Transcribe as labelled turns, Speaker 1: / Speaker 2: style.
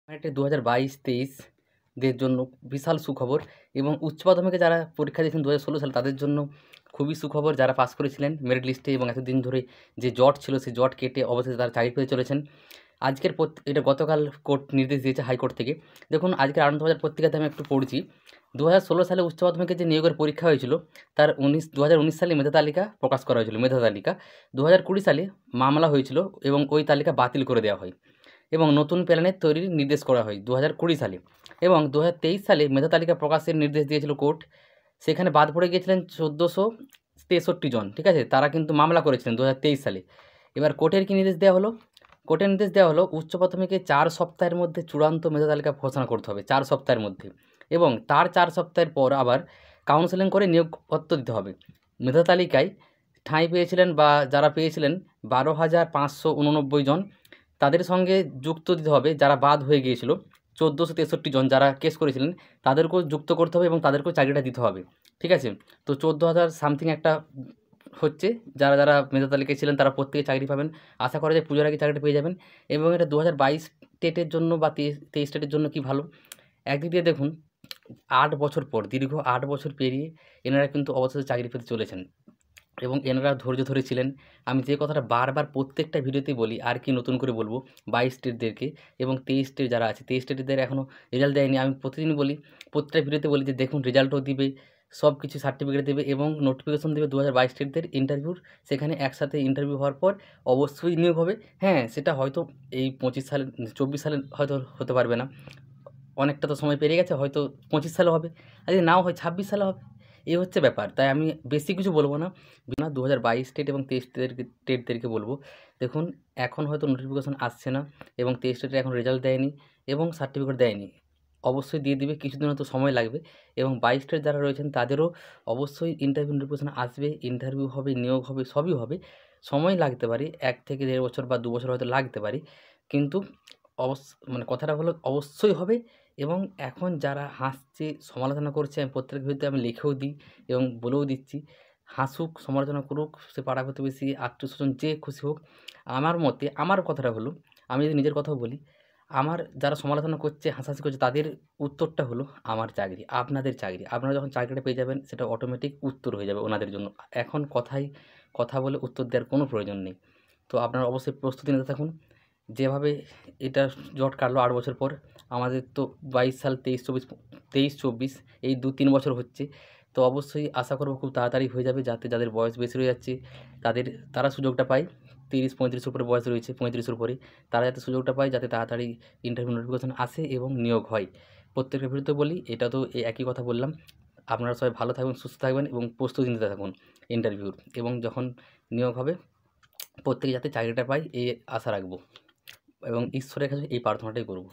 Speaker 1: একটা 2022-23 দের জন্য বিশাল সুখবর এবং উচ্চ মাধ্যমিকে যারা পরীক্ষা দিয়েছেন 2016 সালে তাদের জন্য খুবই সুখবর। যারা পাস করেছিলেন মেরিট লিস্টে এবং এতদিন ধরে যে জট ছিল সেই জট কেটে অবশেষে তারা চাকরি পেতে চলেছেন। আজকের এটা গতকাল কোর্ট নির্দেশ দিয়েছে হাইকোর্ট থেকে। দেখুন আজকের আনন্দবাজার পত্রিকাতে আমি একটু পড়ছি। 2016 সালে উচ্চ মাধ্যমিকের যে নিয়োগের পরীক্ষা হয়েছিল তার 2019 সালে মেধা তালিকা প্রকাশ করা হয়েছিল। মেধা তালিকা 2020 সালে মামলা হয়েছিল এবং ওই তালিকা বাতিল করে দেওয়া হয় এবং নতুন প্ল্যানের তৈরির নির্দেশ করা হয় 2020 সালে এবং 2023 সালে মেধা তালিকা প্রকাশের নির্দেশ দিয়েছিল কোর্ট। সেখানে বাদ পড়ে গিয়েছিলেন 1463 জন, ঠিক আছে, তারা কিন্তু মামলা করেছিলেন 2023 সালে। এবার কোর্টের কী নির্দেশ দেওয়া হলো? কোর্টের নির্দেশ দেওয়া হলো উচ্চ প্রাথমিকে 4 সপ্তাহের মধ্যে চূড়ান্ত মেধা তালিকা ঘোষণা করতে হবে, 4 সপ্তাহের মধ্যে, এবং তার 4 সপ্তাহের পর আবার কাউন্সেলিং করে নিয়োগপত্র দিতে হবে। মেধা তালিকায় ঠাঁই পেয়েছিলেন বা যারা পেয়েছিলেন 12,589 জন, তাদের সঙ্গে যুক্ত দিতে হবে যারা বাদ হয়ে গিয়েছিল 1463 জন যারা কেস করেছিলেন, তাদেরকেও যুক্ত করতে হবে এবং তাদেরকেও চাকরিটা দিতে হবে, ঠিক আছে। তো 14,000 সামথিং একটা হচ্ছে, যারা যারা মেধা তালিকায় ছিলেন তারা প্রত্যেকে চাকরি পাবেন। আশা করা যায় পুজোর আগে চাকরিটা পেয়ে যাবেন। এবং এটা 2022 টেটের জন্য বা 23 টেটের জন্য কি ভালো। একদিক দিয়ে দেখুন 8 বছর পর, দীর্ঘ 8 বছর পেরিয়ে এনারা কিন্তু অবশেষে চাকরি পেতে চলেছেন এবং এনারা ধৈর্য ধরেছিলেন। আমি যে কথাটা বারবার প্রত্যেকটা ভিডিওতেই বলি, আর কি নতুন করে বলবো, 22 স্টেটদেরকে এবং 23 স্টেট যারা আছে 23 স্টেটদের এখনও রেজাল্ট দেয়নি। আমি প্রতিদিন বলি, প্রত্যেকটা ভিডিওতে বলি যে দেখুন রেজাল্টও দিবে, সব কিছু সার্টিফিকেট দেবে এবং নোটিফিকেশন দেবে 2022 স্টেটদের ইন্টারভিউর। সেখানে একসাথে ইন্টারভিউ হওয়ার পর অবশ্যই নিয়োগ হবে। হ্যাঁ, সেটা হয়তো এই 25 সালে 24 সালে হয়তো হতে পারবে না, অনেকটা তো সময় পেরিয়ে গেছে, হয়তো 25 সালে হবে, আর যদি নাও হয় 26 সালে হবে। এই হচ্ছে ব্যাপার। তাই আমি বেশি কিছু বলবো না। 2022 স্টেট এবং 23 স্টেটদেরকে বলবো, দেখুন এখন হয়তো নোটিফিকেশন আসছে না এবং 23 স্টেটের এখন রেজাল্ট দেয়নি এবং সার্টিফিকেট দেয়নি, অবশ্যই দিয়ে দিবে, কিছুদিন হয়তো সময় লাগবে। এবং 22 স্টেট যারা রয়েছেন তাদেরও অবশ্যই ইন্টারভিউ নোটিফিকেশন আসবে, ইন্টারভিউ হবে, নিয়োগ হবে, সবই হবে। সময় লাগতে পারে, 1 থেকে 1.5 বছর বা 2 বছর হয়তো লাগতে পারে, কিন্তু মানে কথাটা হলো অবশ্যই হবে। এবং এখন যারা হাসছে, সমালোচনা করছে, আমি প্রত্যেক ভিডিওতে আমি লিখেও দিই এবং বলেও দিচ্ছি, হাসুক, সমালোচনা করুক, সে পাড়া প্রতিবেশী, আত্মীয়স্বজন, যে খুশি হোক। আমার মতে, আমার কথাটা হলো, আমি যদি নিজের কথাও বলি, আমার যারা সমালোচনা করছে, হাসাহাসি করছে, তাদের উত্তরটা হলো আমার চাকরি, আপনাদের চাকরি। আপনারা যখন চাকরিটা পেয়ে যাবেন সেটা অটোমেটিক উত্তর হয়ে যাবে ওনাদের জন্য। এখন কথা বলে উত্তর দেওয়ার কোনো প্রয়োজন নেই। তো আপনারা অবশ্যই প্রস্তুতি নিতে থাকুন। যেভাবে এটা জট কাটলো 8 বছর পর, আমাদের তো 22 সাল, 23-24 এই 2-3 বছর হচ্ছে। তো অবশ্যই আশা করব খুব তাড়াতাড়ি হয়ে যাবে, যাতে যাদের বয়স বেশি হয়ে যাচ্ছে তারা সুযোগটা পায়। 30-35 উপরে বয়স রয়েছে, 35-এর উপরে, তারা যাতে সুযোগটা পায়, যাতে তাড়াতাড়ি ইন্টারভিউ নোটিফিকেশন আসে এবং নিয়োগ হয়। প্রত্যেকটা ভিডিওতে বলি, এটা তো এই একই কথা বললাম। আপনারা সবাই ভালো থাকবেন, সুস্থ থাকবেন এবং প্রস্তুতি নিতে থাকুন ইন্টারভিউর, এবং যখন নিয়োগ হবে প্রত্যেকে যাতে চাকরিটা পায় এই আশা রাখবো এবং ঈশ্বরের কাছে এই প্রার্থনাটাই করব।